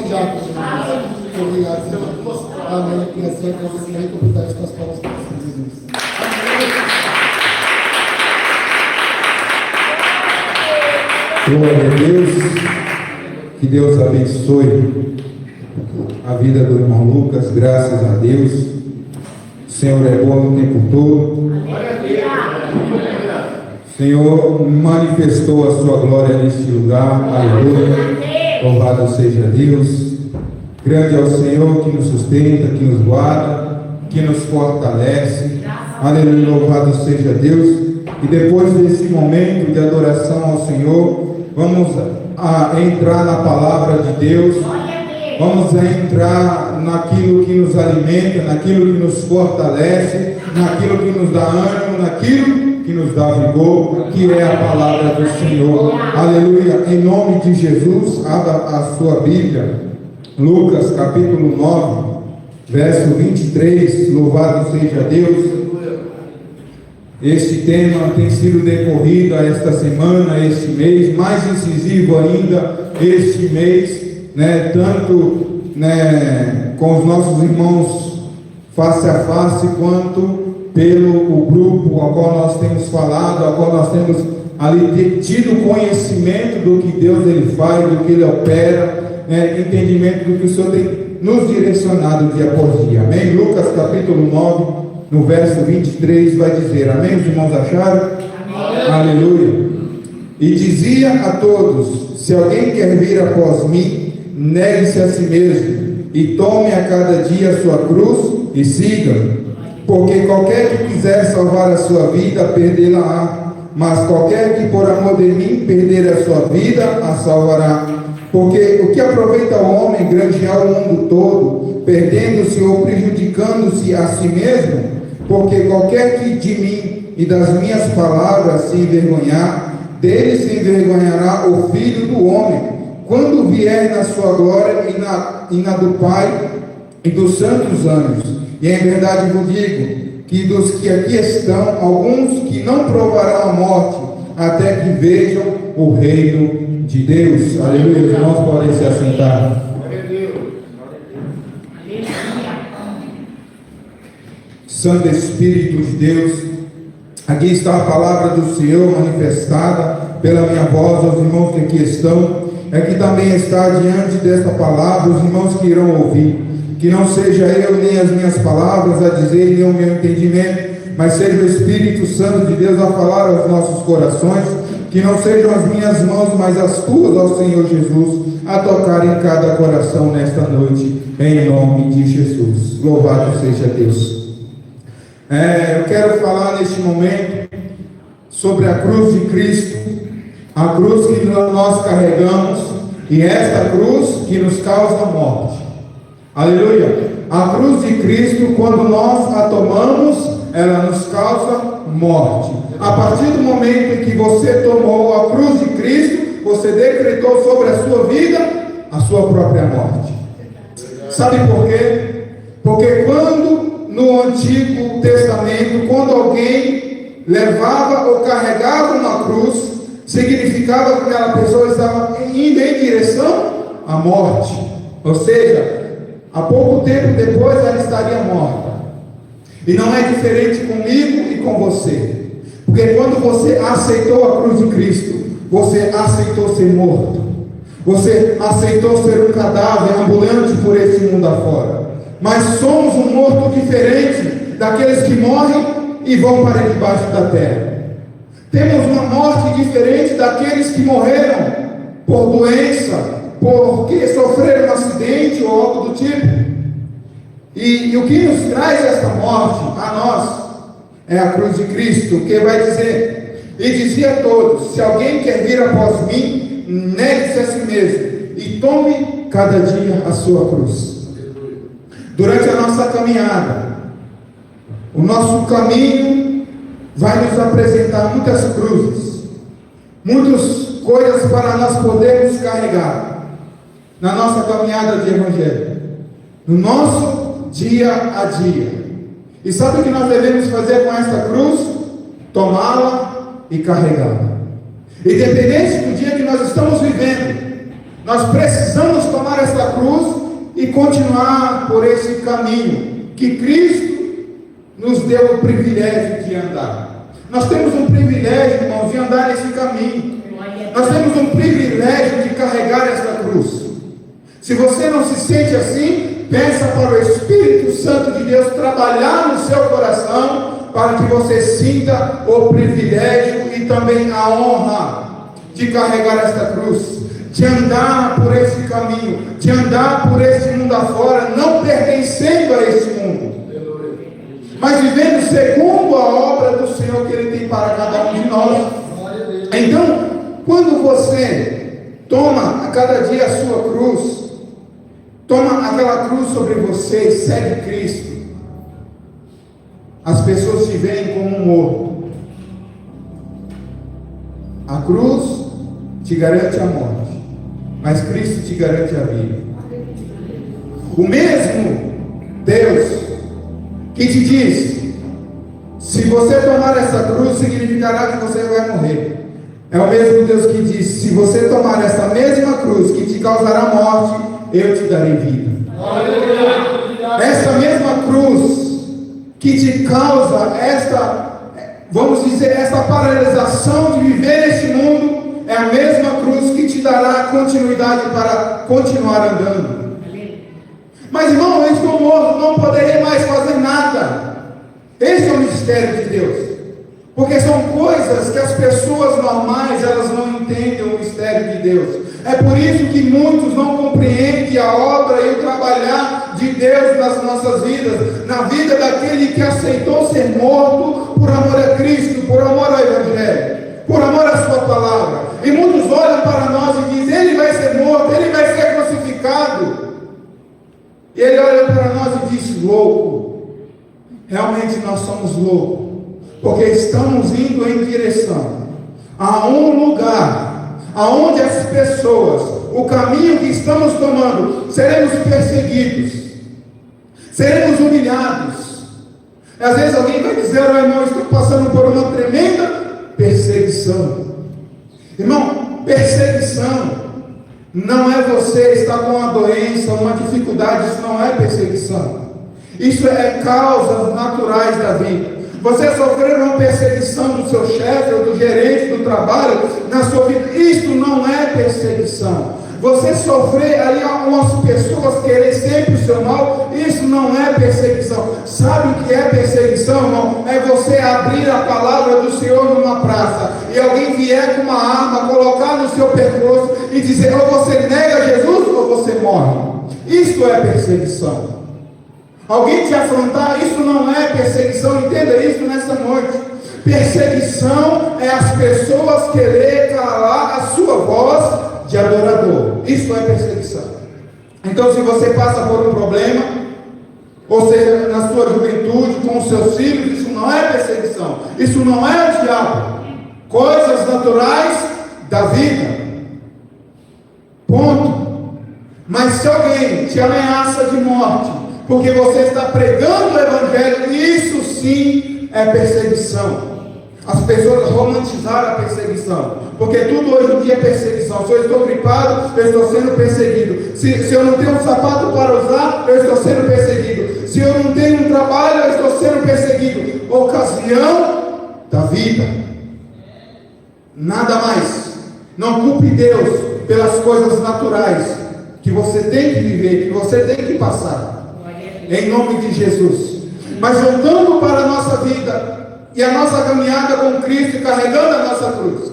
de água, Jesus. Muito obrigado, Senhor. Amém. E assim é que você quer completar as tuas palavras para Jesus. Glória a Deus. Que Deus abençoe a vida do irmão Lucas. Graças a Deus. O Senhor é bom o tempo todo. O Senhor manifestou a sua glória neste lugar. Aleluia. Louvado seja Deus. Grande é o Senhor que nos sustenta, que nos guarda, que nos fortalece. Aleluia. Louvado seja Deus. E depois desse momento de adoração ao Senhor, vamos entrar na palavra de Deus. Vamos entrar naquilo que nos alimenta, naquilo que nos fortalece, naquilo que nos dá ânimo, naquilo que nos dá vigor, que é a palavra do Senhor. Aleluia. Em nome de Jesus, abra a sua Bíblia. Lucas capítulo 9, verso 23. Louvado seja Deus. Este tema tem sido decorrido a esta semana, este mês, mais incisivo ainda este mês, tanto com os nossos irmãos face a face, quanto pelo grupo ao qual nós temos falado, ao qual nós temos ali tido conhecimento do que Deus ele faz, do que ele opera, entendimento do que o Senhor tem nos direcionado dia após dia. Amém? Lucas capítulo 9, no verso 23 vai dizer, amém? Os irmãos acharam? Amém. Aleluia. E dizia a todos: se alguém quer vir após mim, negue-se a si mesmo e tome a cada dia a sua cruz e siga-me. Porque qualquer que quiser salvar a sua vida, perdê-la-á, mas qualquer que por amor de mim perder a sua vida, a salvará. Porque o que aproveita o homem granjear o mundo todo, perdendo-se ou prejudicando-se a si mesmo? Porque qualquer que de mim e das minhas palavras se envergonhar, dele se envergonhará o Filho do Homem, quando vier na sua glória e na do Pai e dos santos anjos. E em verdade vos digo, que dos que aqui estão, alguns que não provarão a morte, até que vejam o reino de Deus. Aleluia. Os irmãos podem se assentar. Santo Espírito de Deus, aqui está a palavra do Senhor manifestada pela minha voz aos irmãos que aqui estão. Aqui também está diante desta palavra os irmãos que irão ouvir. Que não seja eu nem as minhas palavras a dizer, nem o meu entendimento, mas seja o Espírito Santo de Deus a falar aos nossos corações. Que não sejam as minhas mãos, mas as tuas, ó Senhor Jesus, a tocar em cada coração nesta noite, em nome de Jesus. Louvado seja Deus. Eu quero falar neste momento sobre a cruz de Cristo, a cruz que nós carregamos, e esta cruz que nos causa morte. Aleluia. A cruz de Cristo, quando nós a tomamos, ela nos causa morte. A partir do momento em que você tomou a cruz de Cristo, você decretou sobre a sua vida a sua própria morte. Sabe por quê? Porque quando no Antigo Testamento, quando alguém levava ou carregava uma cruz, significava que aquela pessoa estava indo em direção à morte. Ou seja, há pouco tempo depois ela estaria morta. E não é diferente comigo e com você. Porque quando você aceitou a cruz de Cristo, você aceitou ser morto. Você aceitou ser um cadáver ambulante por esse mundo afora. Mas somos um morto diferente daqueles que morrem e vão para debaixo da terra. Temos uma morte diferente daqueles que morreram por doença, porque sofreram um acidente ou algo do tipo. E o que nos traz essa morte a nós é a cruz de Cristo, que vai dizer: e dizia a todos: se alguém quer vir após mim, negue-se a si mesmo e tome cada dia a sua cruz. Durante a nossa caminhada, o nosso caminho vai nos apresentar muitas cruzes, muitas coisas para nós podermos carregar na nossa caminhada de evangelho, no nosso dia a dia. E sabe o que nós devemos fazer com esta cruz? Tomá-la e carregá-la. Independente do dia que nós estamos vivendo, nós precisamos tomar esta cruz e continuar por esse caminho que Cristo nos deu o privilégio de andar. Nós temos um privilégio, irmãos, de andar nesse caminho. Nós temos um privilégio de carregar essa cruz. Se você não se sente assim, peça para o Espírito Santo de Deus trabalhar no seu coração, para que você sinta o privilégio e também a honra de carregar esta cruz, de andar por esse caminho, de andar por esse mundo afora, não pertencendo a esse mundo, mas vivendo segundo a obra do Senhor que Ele tem para cada um de nós. Então, quando você toma a cada dia a sua cruz, toma aquela cruz sobre você e segue Cristo, as pessoas te veem como um morto. A cruz te garante a morte, mas Cristo te garante a vida. O mesmo Deus que te diz: se você tomar essa cruz, significará que você vai morrer, é o mesmo Deus que diz: se você tomar essa mesma cruz que te causará morte, eu te darei vida. Essa mesma cruz que te causa esta, vamos dizer, esta paralisação de viver neste mundo, é a mesma cruz que te dará continuidade para continuar andando. Mas, irmão, eu estou morto, não poderei mais fazer nada. Esse é o mistério de Deus, porque são coisas que as pessoas normais, elas não entendem o mistério de Deus. É por isso que muitos não compreendem a obra e o trabalhar de Deus nas nossas vidas, na vida daquele que aceitou ser morto por amor a Cristo, por amor ao Evangelho, por amor à sua palavra. E muitos olham para nós e dizem: ele vai ser morto, ele vai ser crucificado. E ele olha para nós e diz: louco. Realmente nós somos loucos, porque estamos indo em direção a um lugar aonde as pessoas, o caminho que estamos tomando, seremos perseguidos, seremos humilhados. Às vezes alguém vai dizer: oh, irmão, estou passando por uma tremenda perseguição. Irmão, perseguição não é você estar com uma doença, uma dificuldade. Isso não é perseguição. Isso é causas naturais da vida. Você sofrer uma perseguição do seu chefe ou do gerente do trabalho na sua vida, isso não é perseguição. Você sofrer ali algumas pessoas querer sempre o seu mal, isso não é perseguição. Sabe o que é perseguição, irmão? É você abrir a palavra do Senhor numa praça e alguém vier com uma arma, colocar no seu pescoço e dizer: ou você nega Jesus ou você morre. Isso é perseguição. Alguém te afrontar, isso não é perseguição. Entenda isso nessa noite. Perseguição é as pessoas querer calar a sua voz de adorador. Isso é perseguição. Então, se você passa por um problema, ou seja, na sua juventude, com os seus filhos, isso não é perseguição. Isso não é o diabo. Coisas naturais da vida. Ponto. Mas se alguém te ameaça de morte porque você está pregando o Evangelho, isso sim é perseguição. As pessoas romantizaram a perseguição, porque tudo hoje em dia é perseguição. Se eu estou gripado, eu estou sendo perseguido. Se eu não tenho um sapato para usar, eu estou sendo perseguido. Se eu não tenho um trabalho, eu estou sendo perseguido. Ocasião da vida, nada mais. Não culpe Deus pelas coisas naturais que você tem que viver, que você tem que passar, em nome de Jesus. Mas voltando para a nossa vida e a nossa caminhada com Cristo, carregando a nossa cruz,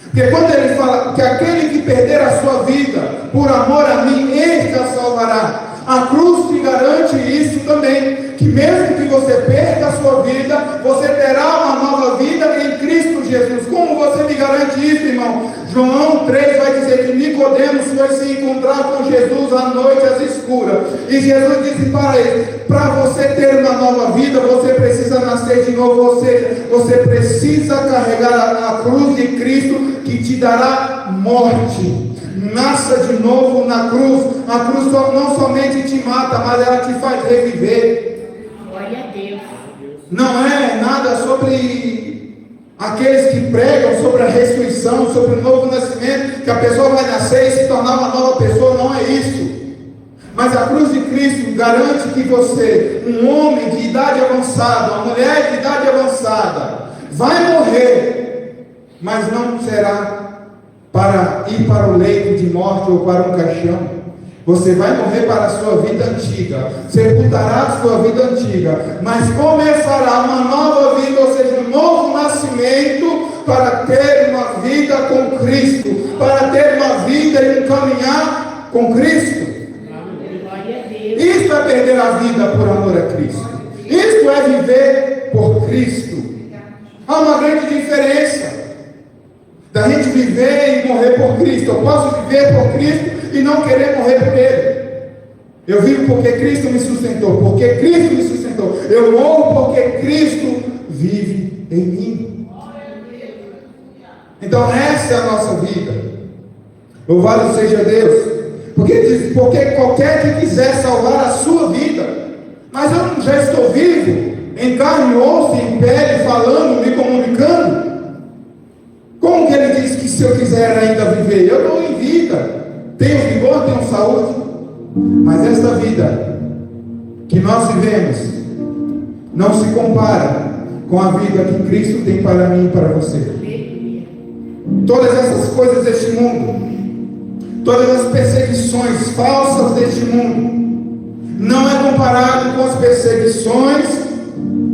porque quando ele fala que aquele que perder a sua vida por amor a mim, este a salvará, a cruz te garante isso também, que mesmo que você perca a sua vida, você terá uma nova vida em Cristo Jesus. Como você me garante isso, irmão? João 3 vai dizer que Nicodemos foi se encontrar com Jesus à noite às escuras, e Jesus disse para ele: para você ter uma nova vida, você precisa nascer de novo, ou seja, você precisa carregar a cruz de Cristo, que te dará morte. Nasça de novo na cruz. A cruz não somente te mata, mas ela te faz reviver. Glória a Deus. Não é nada sobre aqueles que pregam sobre a ressurreição, sobre o novo nascimento, que a pessoa vai nascer e se tornar uma nova pessoa. Não é isso. Mas a cruz de Cristo garante que você, um homem de idade avançada, uma mulher de idade avançada, vai morrer, mas não será para ir para o leito de morte ou para um caixão. Você vai morrer para a sua vida antiga, sepultará a sua vida antiga, mas começará uma nova vida, ou seja, um novo nascimento, para ter uma vida com Cristo, para ter uma vida e um caminhar com Cristo. Isto é perder a vida por amor a Cristo. Isto é viver por Cristo. Há uma grande diferença da gente viver e morrer por Cristo. Eu posso viver por Cristo e não querer morrer por Ele. Eu vivo porque Cristo me sustentou. Porque Cristo me sustentou. Eu morro porque Cristo vive em mim. Então essa é a nossa vida. Louvado seja Deus. Porque qualquer que quiser salvar a sua vida, mas eu já estou vivo, em carne e osso, em pele, falando, me comunicando. Como que ele diz que se eu quiser ainda viver? Eu estou em vida, tenho vigor, tenho saúde, mas esta vida que nós vivemos não se compara com a vida que Cristo tem para mim e para você. Todas essas coisas deste mundo, todas as perseguições falsas deste mundo, não é comparado com as perseguições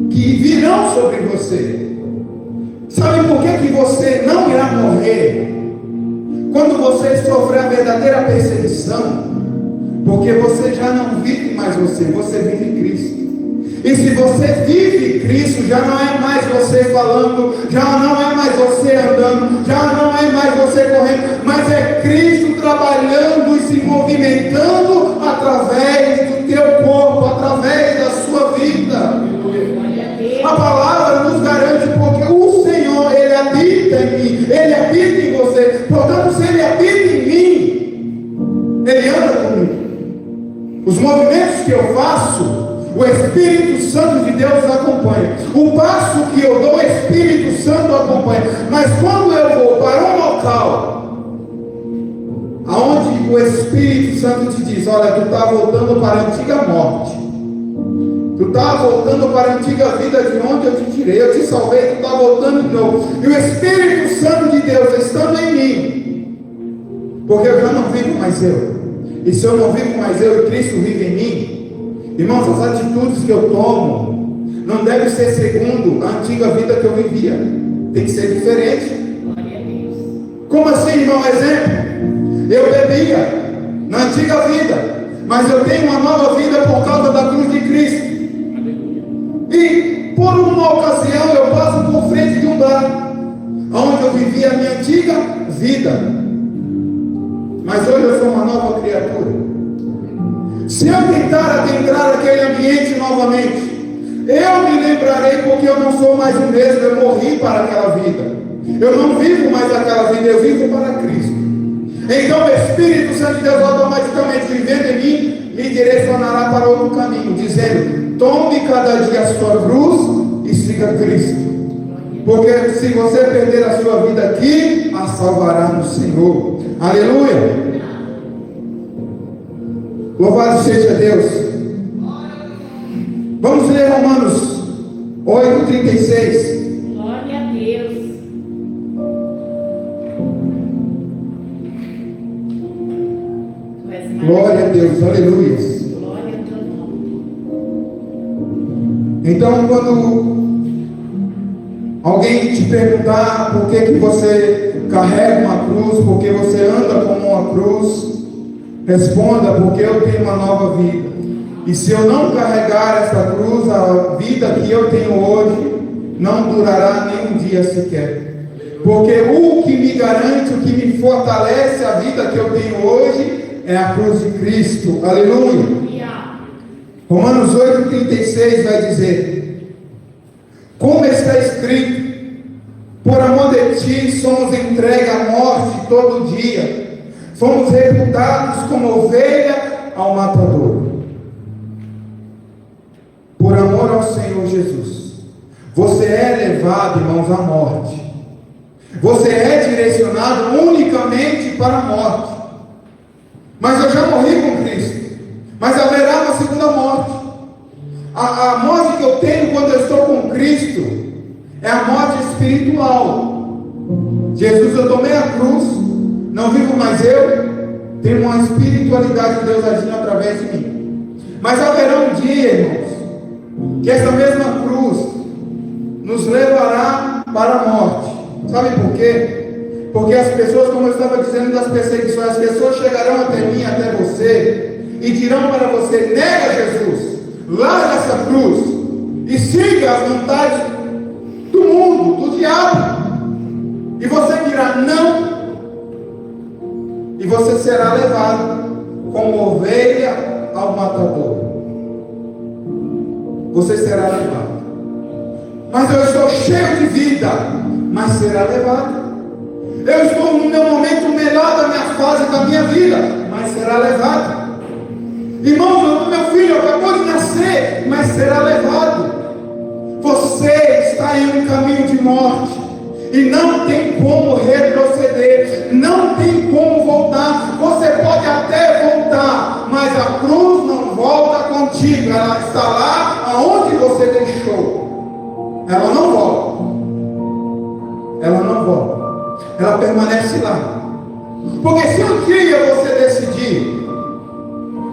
que virão sobre você. Sabe por que você não irá morrer quando você sofrer a verdadeira perseguição? Porque você já não vive mais você vive Cristo. E se você vive Cristo, já não é mais você falando, já não é mais você andando, já não é mais você correndo, mas é Cristo trabalhando e se movimentando através do teu corpo, através da sua vida. A palavra nos garante, porque o Senhor, Ele habita em mim, Ele habita em você. Portanto, se Ele habita em mim, Ele anda comigo. Os movimentos que eu faço, o Espírito Santo de Deus acompanha. O passo que eu dou, o Espírito Santo acompanha. Mas quando eu vou para um local aonde o Espírito Santo te diz: olha, tu está voltando para a antiga morte, tu está voltando para a antiga vida de onde eu te tirei, eu te salvei, tu está voltando de novo. E o Espírito Santo de Deus estando em mim, porque eu já não vivo mais eu, e se eu não vivo mais eu e Cristo vive em mim, irmãos, as atitudes que eu tomo não devem ser segundo a antiga vida que eu vivia. Tem que ser diferente. Como assim, irmão? Exemplo: eu bebia na antiga vida, mas eu tenho uma nova vida por causa da cruz de Cristo. E por uma ocasião eu passo por frente de um bar onde eu vivia a minha antiga vida, mas hoje eu sou uma nova criatura. Se eu tentar adentrar aquele ambiente novamente, eu me lembrarei, porque eu não sou mais o mesmo. Eu morri para aquela vida, eu não vivo mais aquela vida, eu vivo para Cristo. Então o Espírito Santo de Deus, automaticamente vivendo em mim, me direcionará para outro caminho, dizendo: tome cada dia a sua cruz e siga Cristo. Porque se você perder a sua vida aqui, a salvará no Senhor. Aleluia. Louvado seja Deus. Vamos ler Romanos 8:36. Glória a Deus. Glória a Deus, aleluia. Glória a teu nome. Então, quando alguém te perguntar por que você carrega uma cruz, por que você anda com uma cruz, responda: porque eu tenho uma nova vida. E se eu não carregar essa cruz, a vida que eu tenho hoje não durará nem um dia sequer. Porque o que me garante, o que me fortalece a vida que eu tenho hoje é a cruz de Cristo. Aleluia. Romanos 8:36 vai dizer: como está escrito, por amor de ti somos entregues à morte todo dia, fomos reputados como ovelha ao matador. Por amor ao Senhor Jesus, você é levado, irmãos, à morte. Você é direcionado unicamente para a morte. Mas eu já morri com Cristo. Cristo é a morte espiritual. Jesus, eu tomei a cruz, não vivo mais eu, tenho uma espiritualidade de Deus agindo através de mim. Mas haverá um dia, irmãos, que essa mesma cruz nos levará para a morte. Sabe por quê? Porque as pessoas, como eu estava dizendo das perseguições, as pessoas chegarão até mim, até você, e dirão para você: nega Jesus, larga essa cruz e siga as vontades do mundo, do diabo. E você dirá não, e você será levado como ovelha ao matador. Você será levado. Mas eu estou cheio de vida, mas será levado. Eu estou no meu momento melhor da minha fase, da minha vida, mas será levado. Irmãos, meu filho acabou de nascer, mas será levado. Você está em um caminho de morte e não tem como retroceder, não tem como voltar. Você pode até voltar, mas a cruz não volta contigo. Ela está lá aonde você deixou. Ela não volta. Ela não volta. Ela permanece lá. Porque se um dia você decidir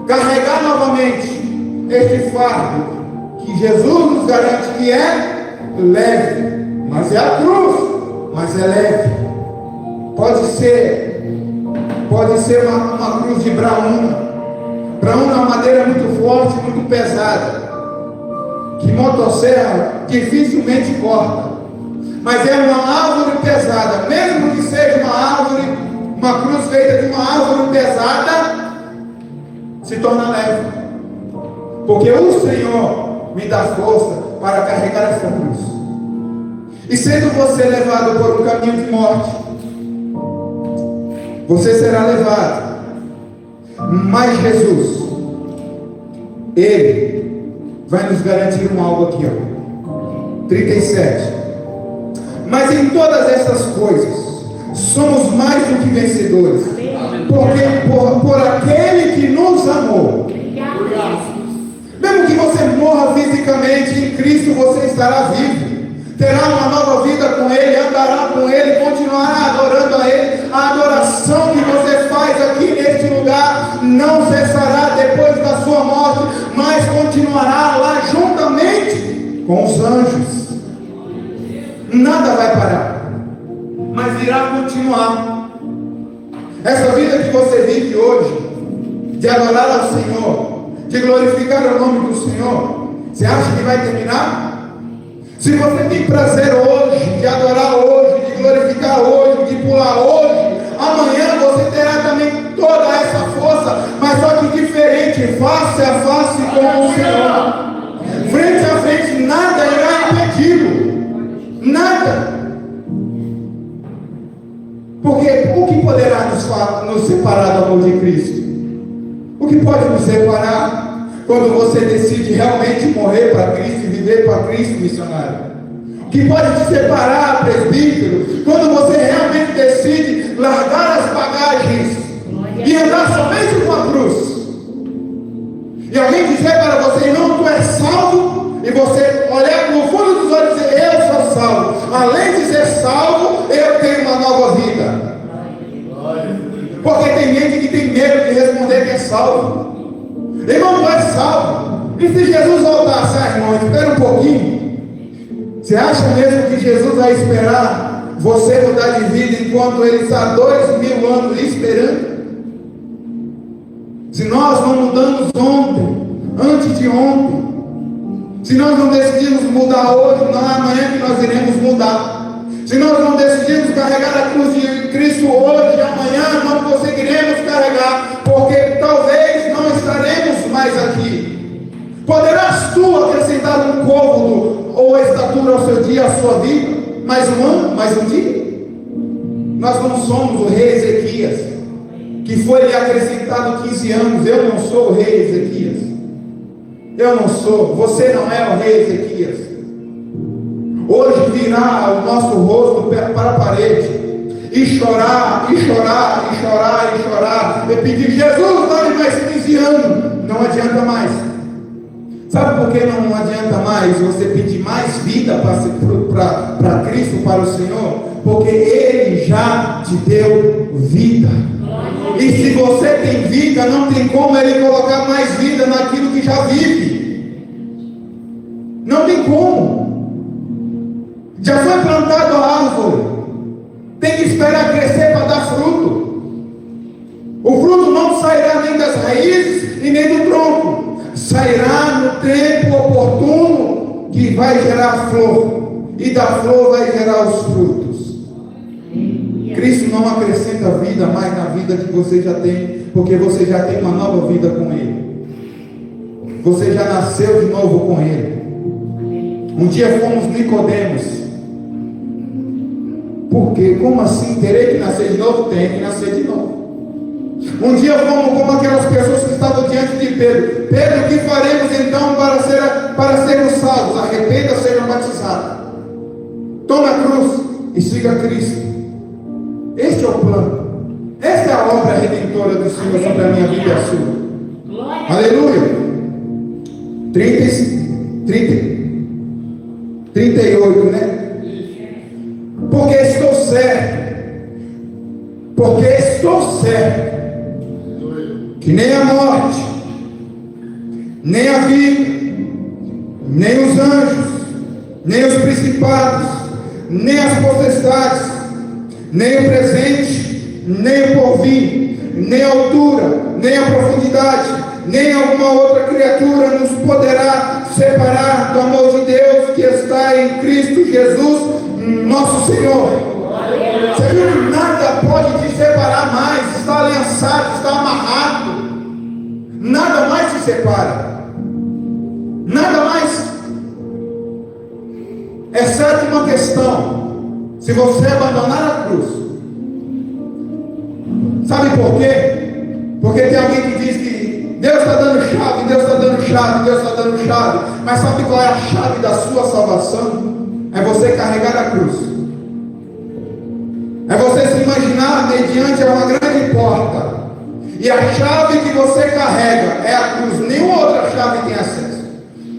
carregar novamente este fardo que Jesus nos garante que é leve, mas é a cruz, mas é leve. Pode ser uma cruz de braúna. Braúna é uma madeira muito forte, muito pesada, que motosserra dificilmente corta. Mas é uma árvore pesada, mesmo que seja uma cruz feita de uma árvore pesada, se torna leve, porque o Senhor me dá força para carregar essa cruz. E sendo você levado por um caminho de morte, você será levado. Mas Jesus, Ele vai nos garantir um algo aqui, ó. 37. Mas em todas essas coisas somos mais do que vencedores, porque por aquele que nos amou. Mesmo que você morra fisicamente, em Cristo você estará vivo, terá uma nova vida com Ele, andará com Ele, continuará adorando a Ele. A adoração que você faz aqui neste lugar não cessará depois da sua morte, mas continuará lá juntamente com os anjos. Nada vai parar, mas irá continuar. Essa vida que você vive hoje, de adorar ao Senhor, de glorificar o nome do Senhor, você acha que vai terminar? Se você tem prazer hoje, de adorar hoje, de glorificar hoje, de pular hoje, amanhã você terá também toda essa força, mas só que diferente, face a face com o Senhor, frente a frente, nada irá impedi-lo. Nada. Porque o que poderá nos separar do amor de Cristo? O que pode nos separar quando você decide realmente morrer para Cristo e viver para Cristo, missionário? O que pode te separar, presbítero, quando você realmente decide largar as bagagens e andar somente com a cruz? E alguém dizer para você: não, tu és salvo, e você olhar no fundo dos olhos e dizer: eu sou salvo. Além de ser salvo, eu tenho uma nova vida. Porque tem gente que tem medo de responder que é salvo. Irmão, não é salvo. E se Jesus voltasse, irmão, espera um pouquinho. Você acha mesmo que Jesus vai esperar você mudar de vida enquanto Ele está 2000 anos esperando? Se nós não mudamos ontem, antes de ontem, se nós não decidimos mudar hoje, não é amanhã que nós iremos mudar. Se nós não decidimos carregar a cruz de Cristo hoje, amanhã não conseguiremos carregar, porque talvez não estaremos mais aqui. Poderás tu acrescentar um côvado ou estatura ao seu dia, à sua vida? Mais um ano, mais um dia? Nós não somos o rei Ezequias, que foi lhe acrescentado 15 anos. Eu não sou o rei Ezequias. Eu não sou, você não é o rei Ezequias. Hoje virá o nosso rosto para a parede e chorar, e chorar, e chorar, e chorar, e pedir: Jesus, dá-me mais 15 anos. Não adianta mais. Sabe por que não adianta mais você pedir mais vida para Cristo, para o Senhor? Porque Ele já te deu vida. E se você tem vida, não tem como Ele colocar mais vida naquilo que já vive. Não tem como. Já foi plantado a árvore, tem que esperar crescer para dar fruto. O fruto não sairá nem das raízes e nem do tronco, sairá no tempo oportuno, que vai gerar flor, e da flor vai gerar os frutos. Cristo não acrescenta vida mais na vida que você já tem, porque você já tem uma nova vida com Ele. Você já nasceu de novo com Ele. Um dia fomos Nicodemos. Por quê? Como assim? Terei que nascer de novo? Tem que nascer de novo. Um dia fomos como aquelas pessoas que estavam diante de Pedro. Pedro, o que faremos então para sermos salvos? Arrependa, seja batizado. Toma a cruz e siga Cristo. Este é o plano. Esta é a obra redentora do Senhor sobre a minha vida e a sua. Aleluia. 38, né? Porque estou certo que nem a morte, nem a vida, nem os anjos, nem os principados, nem as potestades, nem o presente, nem o porvir, nem a altura, nem a profundidade, nem alguma outra criatura nos poderá separar do amor de Deus que está em Cristo Jesus, nosso Senhor. Você viu que nada pode te separar mais, está aliançado, está amarrado. Nada mais te separa. Nada mais. Exceto uma questão: se você abandonar a cruz. Sabe por quê? Porque tem alguém que diz que Deus está dando chave, Deus está dando chave, Deus está dando chave. Mas sabe qual é a chave da sua salvação? É você carregar a cruz. É você se imaginar mediante uma grande porta. E a chave que você carrega é a cruz. Nenhuma outra chave tem acesso.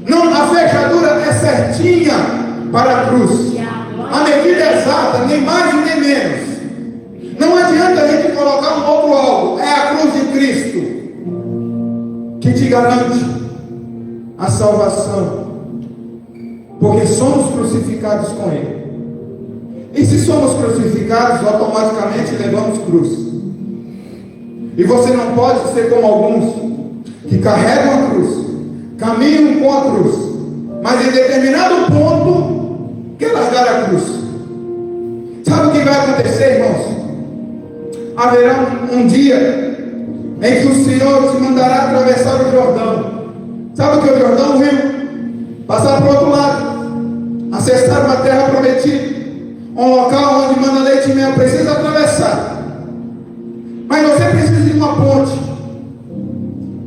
Não, a fechadura é certinha para a cruz. A medida é exata, nem mais e nem menos. Não adianta a gente colocar um outro algo. É a cruz de Cristo que te garante a salvação. Porque somos crucificados com Ele. E se somos crucificados, automaticamente levamos cruz. E você não pode ser como alguns que carregam a cruz, caminham com a cruz, mas em determinado ponto quer largar a cruz. Sabe o que vai acontecer, irmãos? Haverá um dia em que o Senhor te mandará atravessar o Jordão. Sabe o que é o Jordão? O rio. Passar para o outro lado, acessar uma terra prometida, um local onde manda leite e mel. Precisa atravessar. Mas você precisa de uma ponte.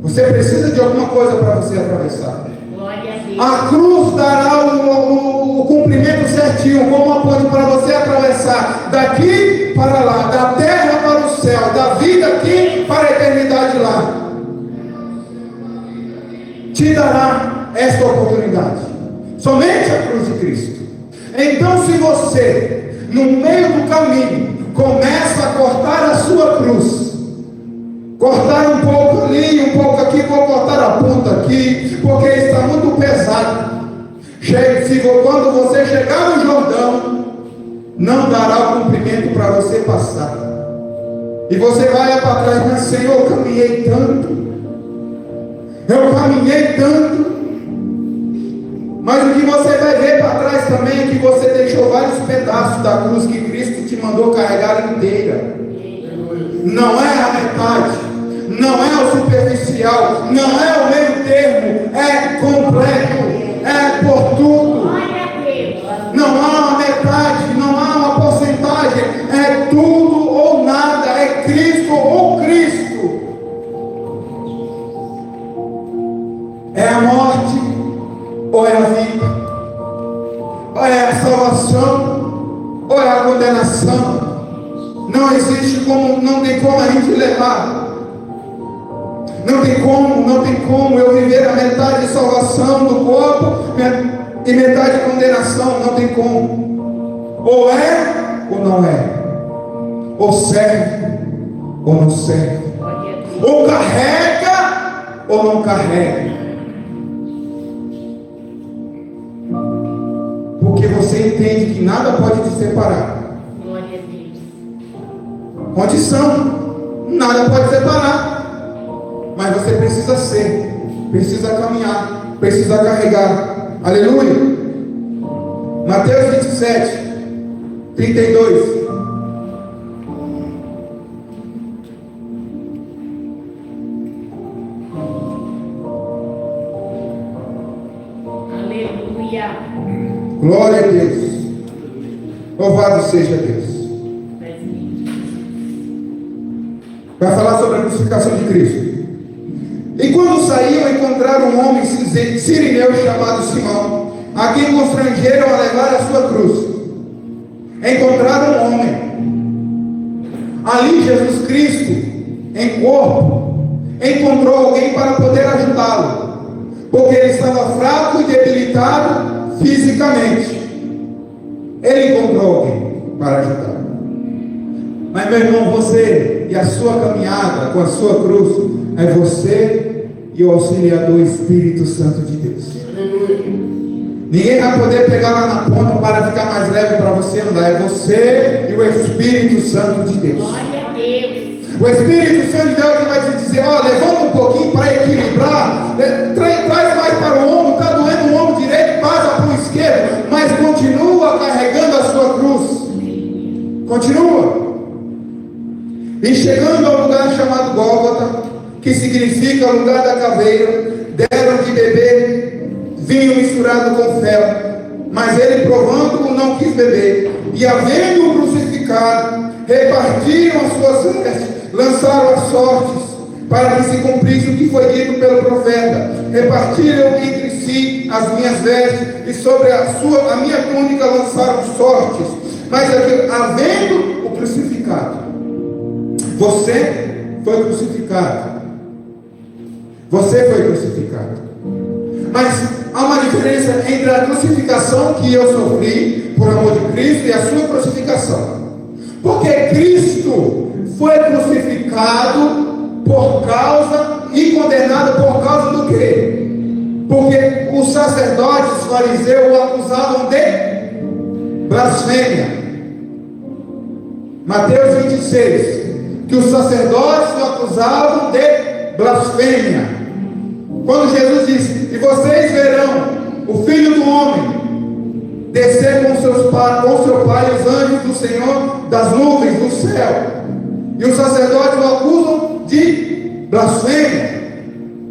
Você precisa de alguma coisa para você atravessar. A cruz dará o cumprimento certinho, como uma ponte para você atravessar daqui para lá, da terra para o céu, da vida aqui para a eternidade lá. Te dará esta oportunidade. Somente a cruz de Cristo. Então, se você, no meio do caminho, começa a cortar a sua cruz, cortar um pouco ali, um pouco aqui, vou cortar a ponta aqui, porque está muito pesado. Quando você chegar no Jordão, não dará o cumprimento para você passar. E você vai para trás, mas Senhor, eu caminhei tanto. Mas o que você vai ver para trás também é que você deixou vários pedaços da cruz que Cristo te mandou carregar inteira. Não é a metade, não é o superficial, não é o meio termo, é completo, é por tudo. Não há uma metade, não há uma porcentagem, é tudo ou nada, é Cristo ou Cristo. É a morte ou é a vida, ou é a salvação, ou é a condenação. Não existe como, não tem como a gente levar. Não tem como eu viver a metade de salvação condenação, não tem como. Ou é ou não é. Ou serve ou não serve. Glória a Deus. Ou carrega ou não carrega. Porque você entende que nada pode te separar. Glória a Deus. Condição, nada pode separar. Mas você precisa ser, precisa caminhar, precisa carregar. Aleluia. Mateus 27, 32. Aleluia. Glória a Deus. Louvado seja Deus. Vai falar sobre a crucificação de Cristo. E quando saíam, encontraram um homem sirineu chamado Simão, a quem constrangeram a levar a sua cruz. Encontraram um homem. Ali Jesus Cristo, em corpo, encontrou alguém para poder ajudá-lo, porque ele estava fraco e debilitado fisicamente. Ele encontrou alguém para ajudá-lo. Mas, meu irmão, você e a sua caminhada com a sua cruz é você e o auxiliador Espírito Santo de Deus. Ninguém vai poder pegar lá na ponta para ficar mais leve para você andar. É você e o Espírito Santo de Deus. Glória a Deus. O Espírito Santo de Deus que vai te dizer: ó, levanta um pouquinho para equilibrar, traz mais para o ombro, está doendo o ombro direito, passa para o esquerdo, mas continua carregando a sua cruz. Continua. E chegando ao lugar chamado Gólgota, que significa lugar da caveira, deram de beber vinho misturado com fel, mas ele, provando-o, não quis beber. E havendo-o crucificado, repartiram as suas vestes, lançaram as sortes, para que se cumprisse o que foi dito pelo profeta: repartiram entre si as minhas vestes, e sobre a minha túnica lançaram sortes. Mas havendo o crucificado, você foi crucificado. Você foi crucificado. Mas há uma diferença entre a crucificação que eu sofri por amor de Cristo e a sua crucificação. Porque Cristo foi crucificado por causa e condenado por causa do quê? Porque os sacerdotes fariseus o acusavam de blasfêmia. Mateus 26. Que os sacerdotes o acusavam de blasfêmia. Quando Jesus disse: e vocês verão o Filho do Homem descer com seu Pai e os anjos do Senhor das nuvens do céu. E os sacerdotes o acusam de blasfêmia.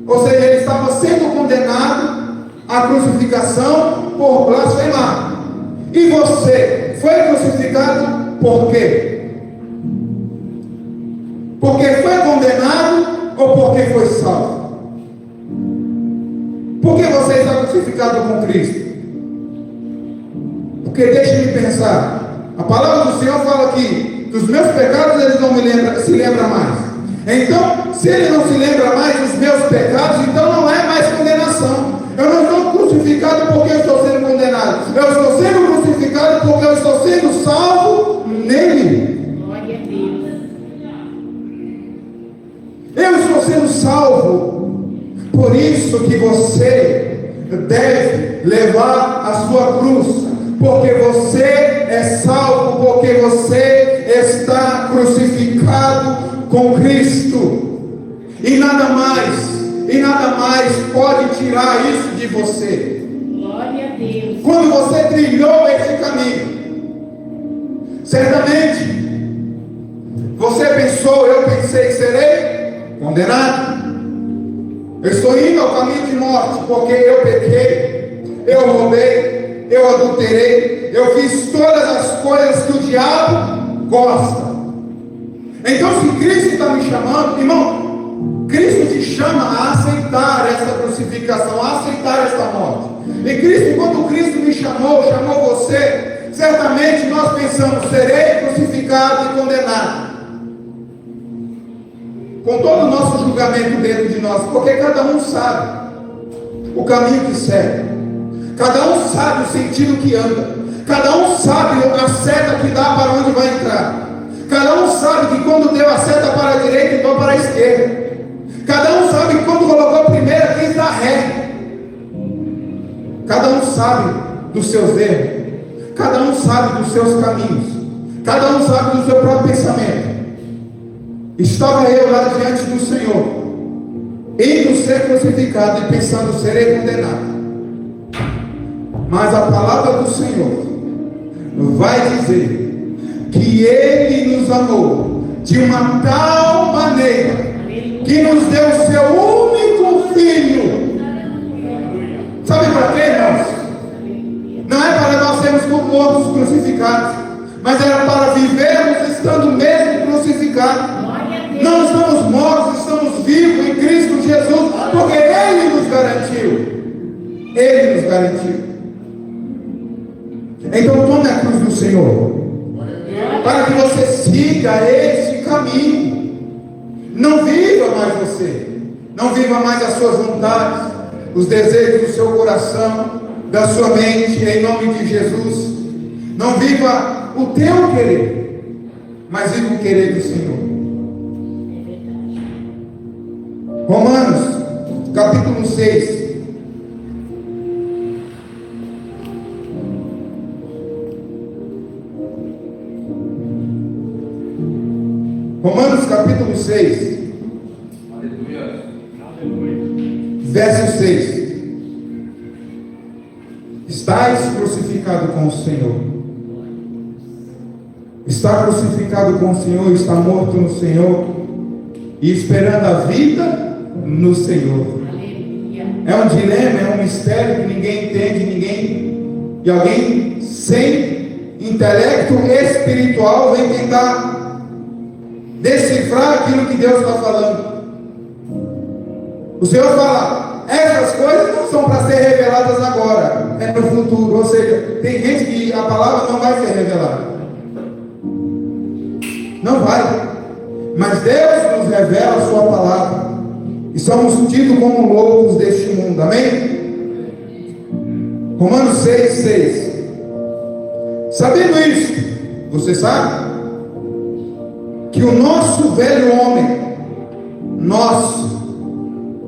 Ou seja, ele estava sendo condenado à crucificação por blasfemar. E você foi crucificado por quê? Porque foi condenado ou porque foi salvo? Por que você está crucificado com Cristo? Porque deixe-me pensar. A palavra do Senhor fala que dos meus pecados ele não se lembra mais. Então, se ele não se lembra mais dos meus pecados, então não é mais condenação. Eu não estou crucificado porque eu estou sendo condenado. Eu estou sendo crucificado porque eu estou sendo salvo nele. Glória a Deus. Eu estou sendo salvo. Por isso que você deve levar a sua cruz. Porque você é salvo, porque você está crucificado com Cristo. E nada mais pode tirar isso de você. Glória a Deus. Quando você trilhou esse caminho, certamente você pensou, eu pensei, serei condenado. Eu estou indo ao caminho de morte, porque eu pequei, eu roubei, eu adulterei, eu fiz todas as coisas que o diabo gosta. Então, se Cristo está me chamando, irmão, Cristo te chama a aceitar essa crucificação, a aceitar essa morte. E Cristo, quando Cristo me chamou você, certamente nós pensamos: serei crucificado e condenado. Com todo o nosso julgamento dentro de nós, porque cada um sabe o caminho que segue. Cada um sabe o sentido que anda. Cada um sabe a seta que dá para onde vai entrar. Cada um sabe que quando deu a seta para a direita, então para a esquerda. Cada um sabe que quando colocou a primeira, quis dar ré. Cada um sabe dos seus erros. Cada um sabe dos seus caminhos. Cada um sabe do seu próprio pensamento. Estava eu lá diante do Senhor, indo ser crucificado e pensando, serei condenado. Mas a palavra do Senhor vai dizer que Ele nos amou de uma tal maneira que nos deu o seu único Filho. Sabe para quê, irmãos? Não é para nós sermos mortos crucificados, mas era para vivermos estando mesmo crucificados. Não estamos mortos, estamos vivos em Cristo Jesus, porque Ele nos garantiu. Ele nos garantiu. Então tome a cruz do Senhor, para que você siga esse caminho. Não viva mais você, não viva mais as suas vontades, os desejos do seu coração, da sua mente, em nome de Jesus. Não viva o teu querer, mas viva o querer do Senhor. Romanos, capítulo 6. Romanos capítulo 6, verso 6. Estais crucificado com o Senhor. Está crucificado com o Senhor, está morto no Senhor e esperando a vida no Senhor. É um dilema, é um mistério que ninguém entende, e alguém sem intelecto espiritual vem tentar decifrar aquilo que Deus está falando. O Senhor fala, essas coisas não são para ser reveladas agora, é no futuro. Ou seja, tem gente que a palavra não vai ser revelada, não vai, mas Deus nos revela a sua palavra, e somos tidos como loucos deste mundo, amém? Romanos 6, 6. Sabendo isso, você sabe que o nosso velho homem,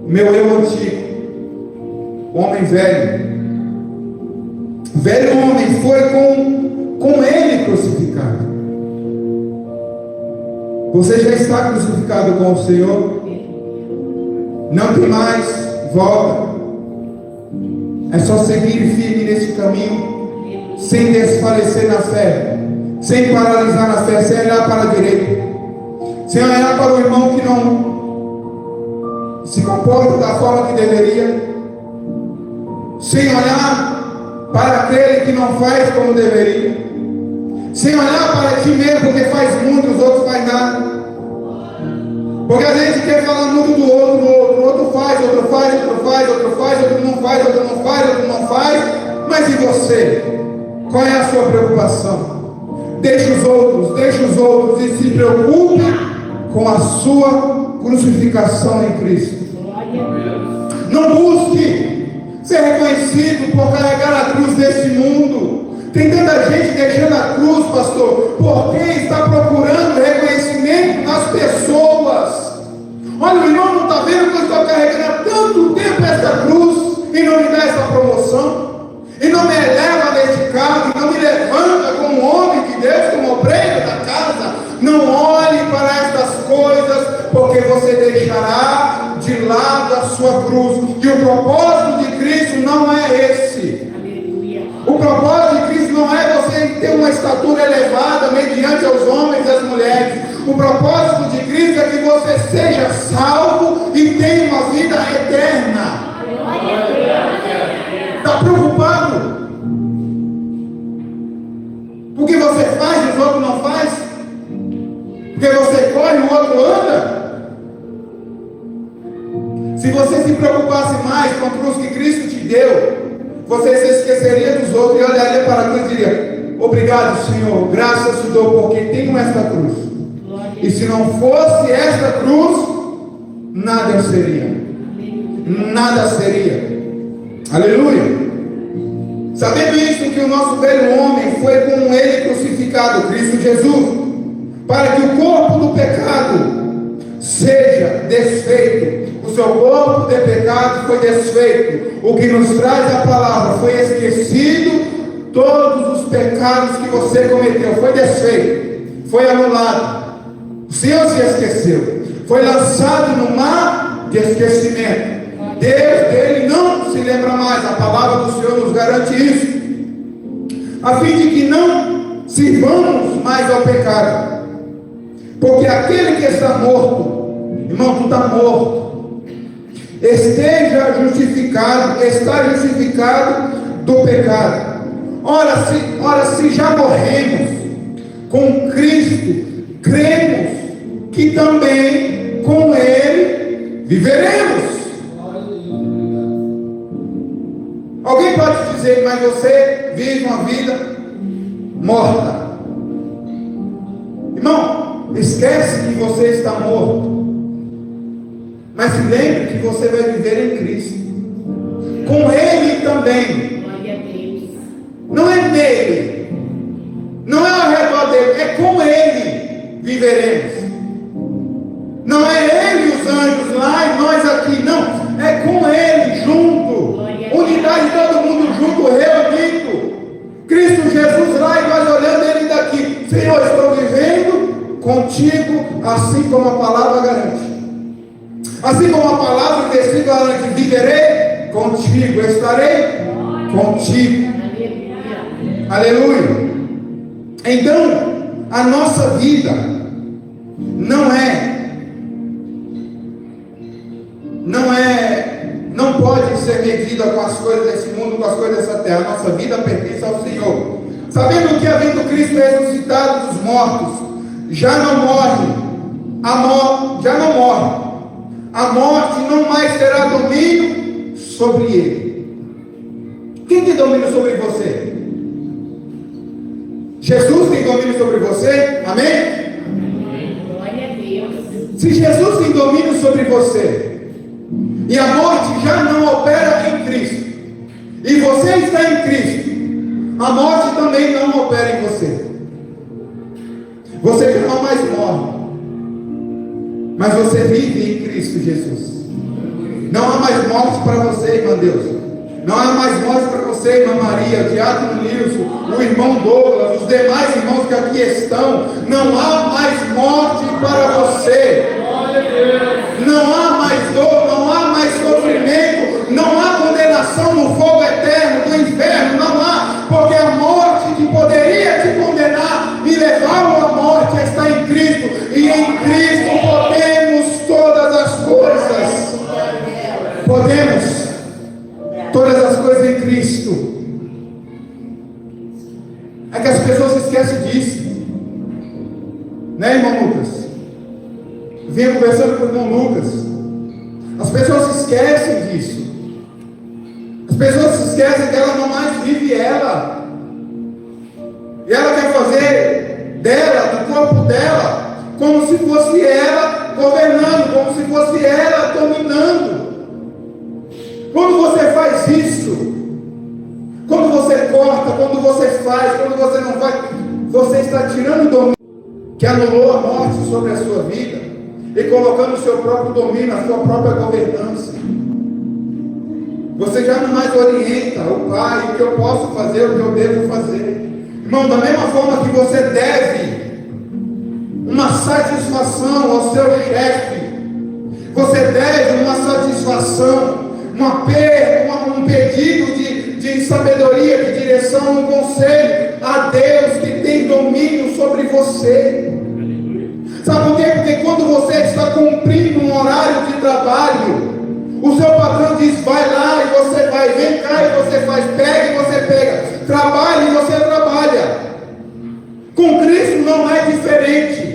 meu eu antigo, homem velho, homem foi com ele crucificado. Você já está crucificado com o Senhor. Não tem mais volta. É só seguir firme nesse caminho, sem desfalecer na fé, sem paralisar na fé, sem olhar para a direita, sem olhar para o irmão que não se comporta da forma que deveria, sem olhar para aquele que não faz como deveria, sem olhar para ti mesmo, porque faz muito, os outros fazem nada. Porque a gente quer falar muito do outro, o outro faz, outro faz, outro faz, outro faz, outro não faz, outro não faz, outro não faz. Mas e você? Qual é a sua preocupação? Deixe os outros e se preocupe com a sua crucificação em Cristo. Não busque ser reconhecido por carregar a cruz desse mundo. Tem tanta gente deixando a cruz, pastor, porque está procurando reconhecimento nas pessoas. Olha, o irmão não está vendo que eu estou carregando há tanto tempo essa cruz e não me dá essa promoção, e não me eleva neste cargo, e não me levanta como homem de Deus, como obreiro da casa. Não olhe para estas coisas, porque você deixará de lado a sua cruz. E o propósito de Cristo não é esse. O propósito de Cristo não é você ter uma estatura elevada mediante aos homens e às mulheres. O propósito de Cristo é que você seja salvo e tenha uma vida eterna. Está preocupado? Porque você faz e os outros não faz? Porque você corre e o outro anda? Se você se preocupasse mais com a cruz que Cristo te deu, você se esqueceria dos outros e olharia para a cruz e diria: obrigado, Senhor, graças te dou porque tenho esta cruz. E se não fosse esta cruz, nada eu seria. Nada seria. Aleluia. Sabendo isso, que o nosso velho homem foi com ele crucificado, Cristo Jesus, para que o corpo do pecado seja desfeito. O seu corpo de pecado foi desfeito. O que nos traz a palavra: foi esquecido todos os pecados que você cometeu, foi desfeito, foi anulado. O Senhor se esqueceu, foi lançado no mar de esquecimento. Deus dele não se lembra mais. A palavra do Senhor nos garante isso, a fim de que não sirvamos mais ao pecado. Porque aquele que está morto, irmão, tu está morto, está justificado do pecado. Ora, se já morremos com Cristo, cremos que também com Ele viveremos. Alguém pode dizer: mas você vive uma vida morta. Irmão, esquece que você está morto, mas se lembre que você vai viver em Cristo, com Ele também. Glória a Deus. Não é nele, não é ao redor dele, é com Ele viveremos. Não é Ele e os anjos lá e nós aqui, não, é com Ele junto, unidade, todo mundo junto, reunido, Cristo Jesus lá e nós olhando Ele daqui. Senhor, estou vivendo contigo, assim como a palavra garante, assim como a palavra e versículo garante: viverei contigo, estarei contigo. Aleluia. Então, a nossa vida não pode ser medida com as coisas desse mundo, com as coisas dessa terra. A nossa vida pertence ao Senhor. Sabendo que, havendo Cristo ressuscitado dos mortos, já não morre. A morte não mais terá domínio sobre ele. Quem tem domínio sobre você? Jesus tem domínio sobre você? Amém? Glória a Deus. Se Jesus tem domínio sobre você, e a morte já não opera em Cristo, e você está em Cristo, a morte também não opera em você. Você já não mais morre, mas você vive em Cristo Jesus. Não há mais morte para você, irmã Deus. Não há mais morte para você, irmã Maria, o diácono Nilson, o irmão Douglas, os demais irmãos que aqui estão. Não há mais morte para você. Não há mais dor, não há mais sofrimento, não há condenação no fogo eterno do inferno, não há, porque a morte que poderia te condenar e levar à morte está em Cristo, e em Cristo podemos todas as coisas. Podemos todas as coisas em Cristo. É que as pessoas esquecem disso, né, irmão Lucas? Vinha conversando com o irmão Lucas. As pessoas se esquecem disso. As pessoas se esquecem que ela não mais vive ela, e ela quer fazer dela, do corpo dela, como se fosse ela governando, como se fosse ela dominando. Quando você faz isso, quando você corta, quando você faz, quando você não faz, você está tirando o domínio que anulou a morte sobre a sua vida e colocando o seu próprio domínio, a sua própria governança. Você já não mais orienta o Pai, o que eu posso fazer, o que eu devo fazer. Irmão, da mesma forma que você deve uma satisfação ao seu chefe, você deve uma satisfação, um pedido de sabedoria, de direção, um conselho a Deus que tem domínio sobre você. Sabe por quê? Porque quando você está cumprindo um horário de trabalho, o seu patrão diz: vai lá, e você vai, vem cá, e você faz, pega e você pega, trabalha e você trabalha. Com Cristo não é diferente.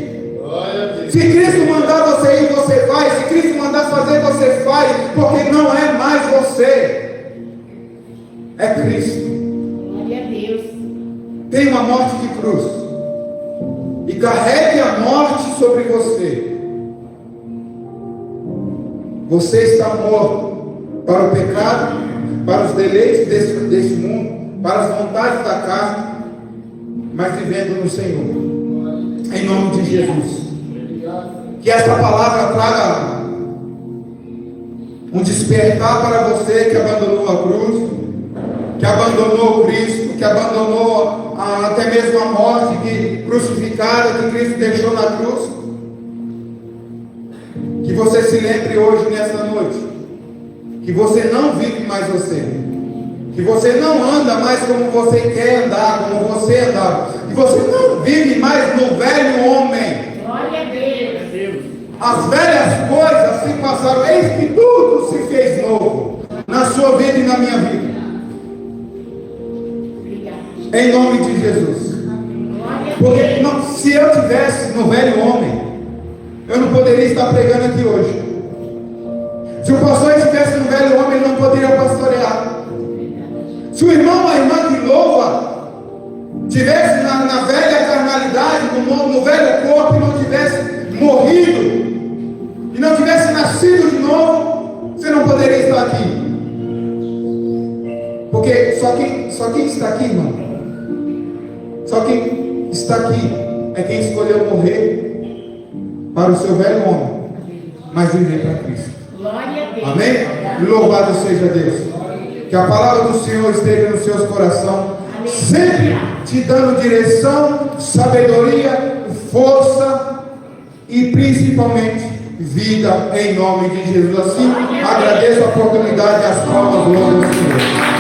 Se Cristo mandar você ir, você vai. Se Cristo mandar fazer, você faz, porque não é mais você, é Cristo. Glória a Deus. Tem uma morte de cruz, e carregue a morte sobre você. Você está morto para o pecado, para os deleites deste mundo, para as vontades da carne, mas vivendo no Senhor. Em nome de Jesus. Que essa palavra traga um despertar para você que abandonou a cruz, que abandonou Cristo, que abandonou até mesmo a morte que crucificada que Cristo deixou na cruz. Que você se lembre hoje, nessa noite, que você não vive mais você, que você não anda mais como você quer andar, como você andava, que você não vive mais no velho homem. Glória a Deus. As velhas coisas se passaram, eis que tudo se fez novo na sua vida e na minha vida. Obrigada. Em nome de Jesus. Glória a Porque Deus. não, se eu estivesse no velho homem, eu não poderia estar pregando aqui hoje. Se o pastor estivesse no velho homem, ele não poderia pastorear. Se o irmão ou a irmã que louva estivesse na velha carnalidade, no velho corpo, e não tivesse morrido, e não tivesse nascido de novo, você não poderia estar aqui. Porque só quem está aqui, irmão, só quem está aqui é quem escolheu morrer para o seu velho homem, mas viver para Cristo. Glória a Deus. Amém? Louvado seja Deus. Que a palavra do Senhor esteja nos seus corações, sempre te dando direção, sabedoria, força e principalmente vida em nome de Jesus. Assim, agradeço a oportunidade e as palmas do Senhor.